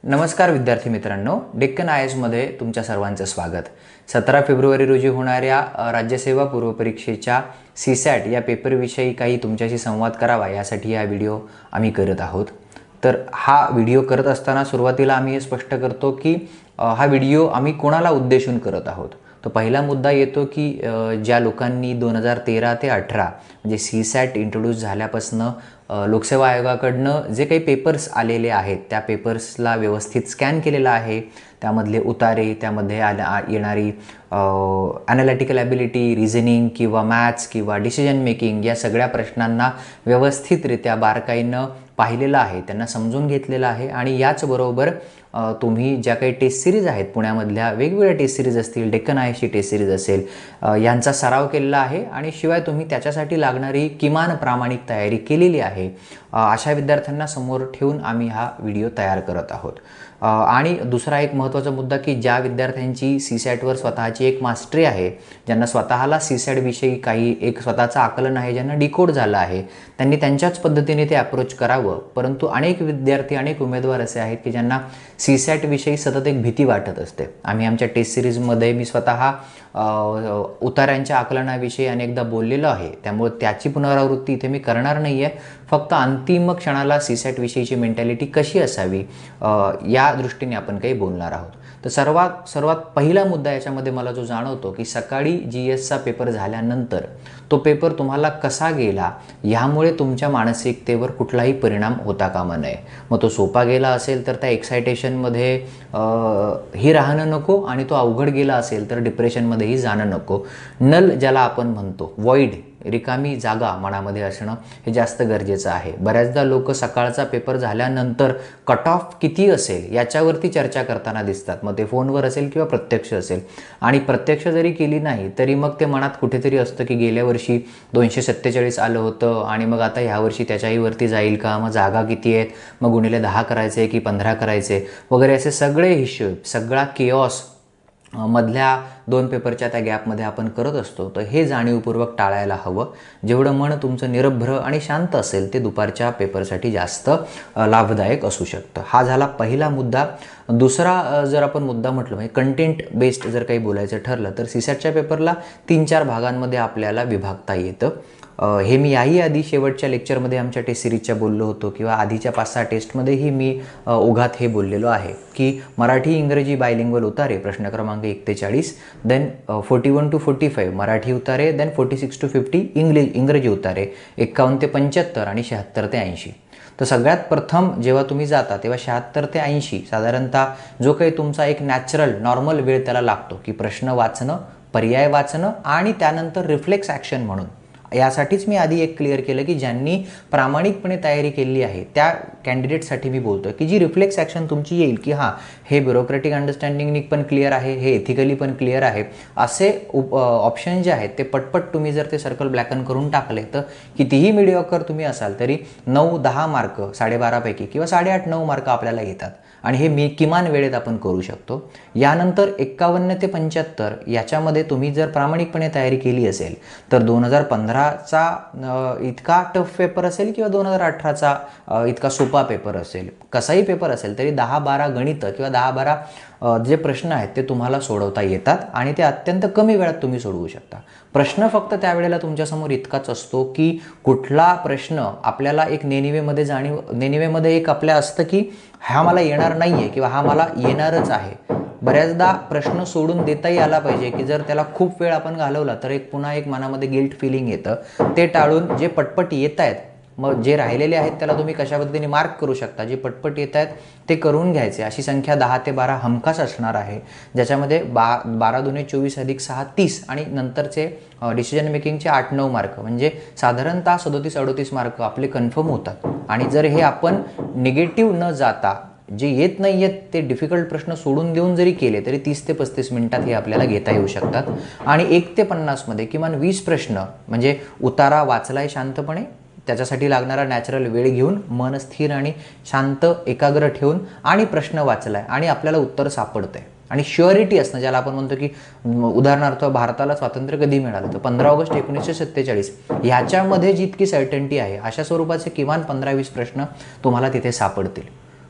नमस्कार विद्यार्थी मित्रांनो, डेक्कन आय एस मध्ये तुमच्या सर्वांचं स्वागत। 17 फेब्रुवारी रोजी होणाऱ्या राज्यसेवा पूर्व परीक्षेच्या सीसॅट या पेपरविषयी काही तुमच्याशी संवाद करावा यासाठी हा व्हिडिओ आम्ही करत आहोत। तर हा व्हिडिओ करत असताना सुरुवातीला आम्ही हे स्पष्ट करतो की हा व्हिडिओ आम्ही कोणाला उद्देशून करत आहोत। तो पहिला मुद्दा येतो की ज्या लोकांनी 2013 ते 18 म्हणजे सीसॅट इंट्रोड्यूस झाल्यापासून लोकसेवा आयोगाकडनं जे काही पेपर्स आलेले आहेत त्या पेपर्सला व्यवस्थित स्कॅन केलेला आहे। त्यामधले उतारे, त्यामध्ये येणारी ॲनालिटिकल ॲबिलिटी, रिझनिंग किंवा मॅथ्स किंवा डिसिजन मेकिंग या सगळ्या प्रश्नांना व्यवस्थितरित्या बारकाईनं पाहिलेलं आहे, त्यांना समजून घेतलेलं आहे। आणि याचबरोबर तुम्ही ज्या काही टेस्ट सिरीज आहेत, पुण्यामधल्या वेगवेगळ्या टेस्ट सिरीज असतील, डेक्कन आय एसची टेस्ट सिरीज असेल, यांचा सराव केलेला आहे आणि शिवाय तुम्ही त्याच्यासाठी लागणारी किमान प्रामाणिक तयारी केलेली आहे। अशा विद्यार्थ्यांना समोर ठेवून आम्ही हा व्हिडिओ तयार करत आहोत। आणि दुसरा एक महत्त्वाचा मुद्दा की ज्या विद्यार्थ्यांची सीसॅटवर स्वतःची एक मास्टरी आहे, ज्यांना स्वतःला सीसॅटविषयी काही एक स्वतःचं आकलन आहे, ज्यांना डिकोड झालं आहे, त्यांनी त्यांच्याच पद्धतीने ते अप्रोच करावं। परंतु अनेक विद्यार्थी, अनेक उमेदवार असे आहेत की ज्यांना सीसॅटविषयी सतत एक भीती वाटत असते। आम्ही आमच्या टेस्ट सिरीजमध्ये मी स्वतः उतार्यांच्या आकलनाविषयी अनेकदा बोललेलो आहे, त्यामुळे त्याची पुनरावृत्ती इथे मी करणार नाही आहे। फक्त अंतिम क्षणाला सीसॅटविषयीची मेंटॅलिटी कशी असावी या दृष्टीने आपण काही बोलणार आहोत। तर सर्वात पहिला मुद्दा याच्यामध्ये मला जो जाणवतो की सकाळी GSचा पेपर झाल्यानंतर तो पेपर तुम्हाला कसा गेला यामुळे तुमच्या मानसिकतेवर कुठलाही परिणाम होता कामा नये। मग तो सोपा गेला असेल तर त्या एक्सायटेशनमध्ये ही राहणं नको, आणि तो अवघड गेला असेल तर डिप्रेशनमध्येही जाणं नको। नल ज्याला आपण म्हणतो, वॉइड, रिकामी जागा मनामध्ये असणं हे जास्त गरजेचं आहे। बऱ्याचदा लोक सकाळचा पेपर झाल्यानंतर कट ऑफ किती असेल याच्यावरती चर्चा करताना दिसतात, मग ते फोनवर असेल किंवा प्रत्यक्ष असेल। आणि प्रत्यक्ष जरी केली नाही तरी मग ते मनात कुठेतरी असतं की गेल्या वर्षी 247 आलं होतं आणि मग आता ह्यावर्षी त्याच्याही वरती जाईल का, मग जागा किती आहेत, मग गुणिले 10 करायचे की 15 करायचे वगैरे, असे सगळे हिशोब, सगळा केओस मधल्या 2 पेपरच्या त्या गॅपमध्ये आपण करत असतो। तर हे जाणीवपूर्वक टाळायला हवं। जेवढं मन तुमचं निरभ्र आणि शांत असेल ते दुपारच्या पेपरसाठी जास्त लाभदायक असू शकतं। हा झाला पहिला मुद्दा। दुसरा जर आपण मुद्दा म्हटलं म्हणजे कंटेंट बेस्ड जर काही बोलायचं ठरलं तर सीसॅटच्या पेपरला 3-4 भागांमध्ये आपल्याला विभागता येतं। हे मी याही आधी शेवटच्या लेक्चरमध्ये आमच्या टेस्ट सिरीजच्या बोललो होतो किंवा आधीच्या 5-6 टेस्टमध्येही मी ओघात हे बोललेलो आहे की मराठी इंग्रजी बायलिंग्वल उतारे प्रश्न क्रमांक 1 ते 40, देन 41 to 45 मराठी उतारे, देन 46 to 50 इंग्रजी उतारे, 51 ते 75 आणि 76 ते 80। तर सगळ्यात प्रथम जेव्हा तुम्ही जाता तेव्हा 76 ते 80 साधारणतः जो काही तुमचा एक नॅचरल नॉर्मल वेळ त्याला लागतो की प्रश्न वाचणं, पर्याय वाचणं आणि त्यानंतर रिफ्लेक्स ॲक्शन म्हणून, यासाठीच मी आधी एक क्लिअर केलं की ज्यांनी प्रामाणिकपणे तयारी केली आहे त्या कॅन्डिडेटसाठी मी बोलतो की जी रिफ्लेक्स ॲक्शन तुमची येईल की हां, हे ब्युरोक्रॅटिक अंडरस्टँडिंगनी पण क्लिअर आहे, हे एथिकली पण क्लिअर आहे, असे ऑप्शन जे आहेत ते पटपट तुम्ही जर ते सर्कल ब्लॅकन करून टाकले तर कितीही मिडिओकर तुम्ही असाल तरी 9-10 मार्क 12.5 पैकी किंवा 8.5-9 मार्क आपल्याला येतात आणि हे किमान वेळेत आपण करू शकतो। यानंतर 51 ते 75 याच्यामध्ये तुम्ही जर प्रामाणिकपणे तयारी केली असेल तर 2015चा इतका टफ पेपर असेल किंवा 2018चा इतका सोपा पेपर असेल, कसाही पेपर असेल तरी 10-12 गणित किंवा 10-12 जे प्रश्न आहेत ते तुम्हाला सोडवता येतात आणि ते अत्यंत कमी वेळात तुम्ही सोडवू शकता। प्रश्न फक्त त्यावेळेला तुमच्यासमोर इतकाच असतो की कुठला प्रश्न आपल्याला एक नेनिवेमध्ये एक आपल्या असतं की हा मला येणार नाही आहे किंवा हा मला येणारच आहे। बऱ्याचदा प्रश्न सोडून देताही आला पाहिजे की जर त्याला खूप वेळ आपण घालवला तर पुन्हा एक मनामध्ये गिल्ट फिलिंग येतं। ते टाळून जे पटपट येत आहेत, मग जे राहिलेले आहेत त्याला तुम्ही कशा पद्धतीने मार्क करू शकता, जे पटपट येत आहेत ते करून घ्यायचे। अशी संख्या 10 ते 12 हमखास असणार आहे, ज्याच्यामध्ये 12 दुणे 24 अधिक 6 30 आणि नंतरचे डिसिजन मेकिंगचे 8-9 मार्क म्हणजे साधारणतः 37-38 मार्क आपले कन्फर्म होतात। आणि जर हे आपण निगेटिव्ह न जाता जे येत नाही आहेत ते डिफिकल्ट प्रश्न सोडून देऊन जरी केले तरी 30 ते 35 मिनिटात हे आपल्याला घेता येऊ शकतात। आणि 1 ते 50 मध्ये किमान 20 प्रश्न म्हणजे उतारा वाचलाय शांतपणे, त्याच्यासाठी लागणारा नॅचरल वेळ घेऊन, मन स्थिर आणि शांत एकाग्र ठेवून आणि प्रश्न वाचलाय आणि आपल्याला उत्तर सापडतंय आणि श्युअरिटी असणं, ज्याला आपण म्हणतो की उदाहरणार्थ भारताला स्वातंत्र्य कधी मिळालं तर 15 ऑगस्ट 1947, ह्याच्यामध्ये जितकी सर्टन्टी आहे अशा स्वरूपाचे किमान 15-20 प्रश्न तुम्हाला तिथे सापडतील।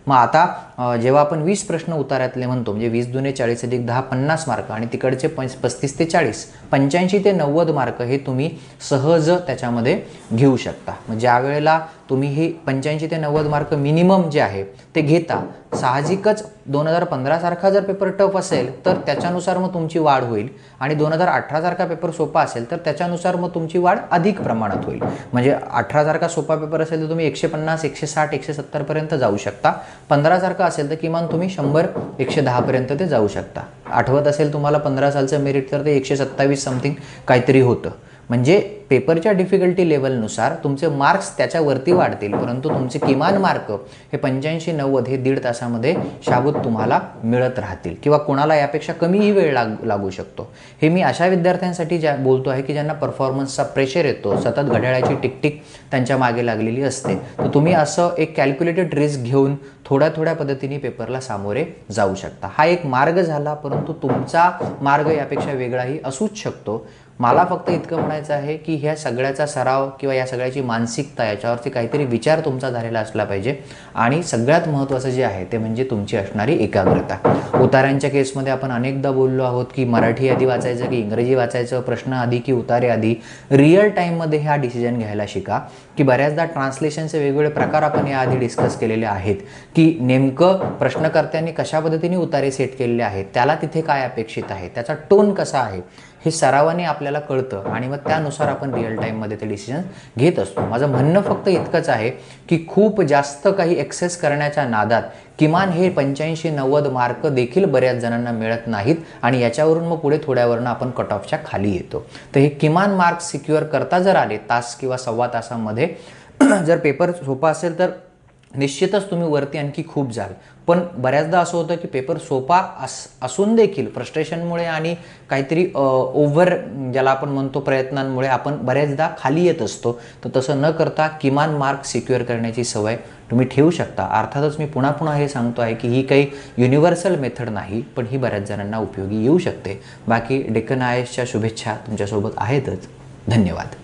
मग आता जेव्हा आपण 20 प्रश्न उतार्यातले म्हणतो, म्हणजे 20 दुने 40 अधिक 10 50 मार्क आणि तिकडचे 35 ते 40 85 ते 90 मार्क हे तुम्ही सहज त्याच्यामध्ये घेऊ शकता. म्हणजे ज्या वेळेला तुम्ही हे 85 ते 90 मार्क मिनिमम जे आहे ते घेता, साहजिकच 2015 सारखा जर पेपर टफ असेल तर त्याच्यानुसार मग तुमची वाढ होईल आणि 2018 सारखा पेपर सोपा असेल तर त्याच्यानुसार मग तुमची वाढ अधिक प्रमाणात होईल. म्हणजे 18 सारखा सोपा पेपर असेल तर तुम्ही 150 160 170 पर्यंत जाऊ शकता. 15 सारखा असेल तर किमान तुम्ही 100 110 पर्यंत ते जाऊ शकता. आठवत असेल तुम्हाला 15 सालचं मेरिट तर ते 127 समथिंग काहीतरी होतं. म्हणजे पेपरच्या डिफिकल्टी लेवलनुसार तुमचे मार्क्स त्याच्यावरती वाढतील, परंतु तुमचे किमान मार्क हे 85 90 हे 1.5 तासामध्ये शाबूत तुम्हाला मिळत राहतील किंवा कोणाला यापेक्षा कमीही वेळ लागू शकतो. हे मी अशा विद्यार्थ्यांसाठी बोलतो आहे की ज्यांना परफॉर्मन्सचा प्रेशर येतो, सतत घड्याळाची टिकटिक त्यांच्या मागे लागलेली असते. तर तुम्ही असं एक कॅल्क्युलेटेड रिस्क घेऊन थोड्या थोड्या पद्धतीने पेपरला सामोरे जाऊ शकता. हा एक मार्ग झाला, परंतु तुमचा मार्ग यापेक्षा वेगळाही असूच शकतो. मला फक्त इतकं म्हणायचं आहे की ह्या सगळ्याचा सराव किंवा या सगळ्याची मानसिकता याच्यावरती काहीतरी विचार तुमचा झालेला असला पाहिजे. आणि सगळ्यात महत्त्वाचं जे आहे ते म्हणजे तुमची असणारी एकाग्रता. उतार्यांच्या केसमध्ये आपण अनेकदा बोललो आहोत की मराठी आधी वाचायचं की इंग्रजी वाचायचं, प्रश्न आधी की उतारे आधी. रिअल टाईममध्ये हा डिसिजन घ्यायला शिका की बऱ्याचदा ट्रान्सलेशनचे वेगवेगळे प्रकार आपण याआधी डिस्कस केलेले आहेत की नेमकं प्रश्नकर्त्यांनी कशा पद्धतीने उतारे सेट केलेले आहेत, त्याला तिथे काय अपेक्षित आहे, त्याचा टोन कसा आहे, हे सरावाने आपल्याला कळतं आणि मग त्यानुसार आपण रिअल टाईममध्ये ते डिसिजन घेत असतो. माझं म्हणणं फक्त इतकंच आहे की खूप जास्त काही एक्सेस करण्याच्या नादात किमान हे 85 90 मार्क देखील बऱ्याच जणांना मिळत नाहीत आणि याच्यावरून मग पुढे थोड्यावरनं आपण कट ऑफच्या खाली येतो. तर हे किमान मार्क्स सिक्युअर करता जर आले तास किंवा सव्वा तासामध्ये जर पेपर सोपा असेल तर निश्चितच तुम्ही वरती आणखी खूप जाल. पण बऱ्याचदा असं होतं की पेपर सोपा असून देखील फ्रस्ट्रेशनमुळे आणि काहीतरी ओव्हर ज्याला आपण म्हणतो प्रयत्नांमुळे आपण बऱ्याचदा खाली येत असतो. तर तसं न करता किमान मार्क सिक्युअर करण्याची सवय तुम्ही ठेवू शकता. अर्थातच मी पुन्हा पुन्हा हे सांगतो आहे की ही काही युनिव्हर्सल मेथड नाही, पण ही बऱ्याच जणांना उपयोगी येऊ शकते. बाकी डेक्कन IASच्या शुभेच्छा तुमच्यासोबत आहेतच. धन्यवाद.